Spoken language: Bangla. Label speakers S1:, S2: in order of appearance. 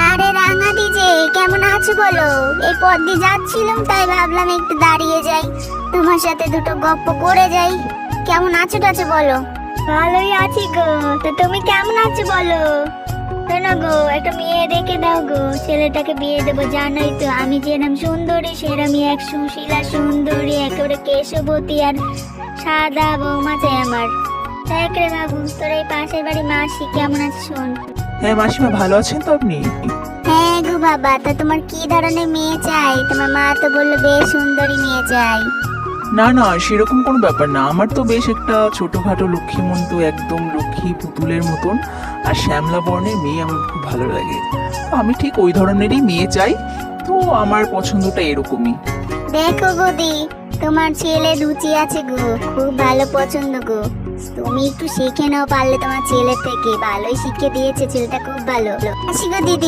S1: আরে রাঙা দিজে, কেমন আছো বলো? এই পথ দিয়ে যাচ্ছিলাম, তাই ভাবলাম একটু দাঁড়িয়ে যাই, তোমার সাথে দুটো গপ্প করে যাই। কেমন আছো টাছো বলো? ভালোই আছি গো। তো তুমি কেমন আছো বলো? শোনো গো, একটা মেয়ে দেখে দাও গো, ছেলেটাকে বিয়ে দেবো। জানোই তো আমি যেরকম সুন্দরী সেরমই এক সুশীলা সুন্দরী, একেবারে কেশবতী আর সাদা বৌমা চাই আমার। দেখ রে বাবু, তোর এই পাশের বাড়ি মাসি কেমন আছে শোন।
S2: হ্যাঁ মাসিমা, ভালো আছেন তো আপনি?
S1: হ্যাঁ গো বাবা, তা তোমার কি ধরনের মেয়ে চাই? তোমার মা তো বললো বেশ সুন্দরী মেয়ে চাই।
S2: না না, সেরকম কোনো ব্যাপার না। আমার তো বেশ একটা ছোটখাটো লক্ষ্মীমন্ত, একদম লক্ষ্মী পুতুলের মতন আর শ্যামলা বর্ণের মেয়ে আমার খুব ভালো লাগে। তো আমি ঠিক ওই ধরনেরই মেয়ে চাই। তো আমার পছন্দটা এরকমই।
S1: দেখো গদি, তোমার ছেলে রুচি আছে গো, খুব ভালো পছন্দ গো। তুমি একটু শিখে নাও পারলে তোমার ছেলে থেকে, ভালোই শিখে দিয়েছে ছেলেটা, খুব ভালো। আসি গো দিদি।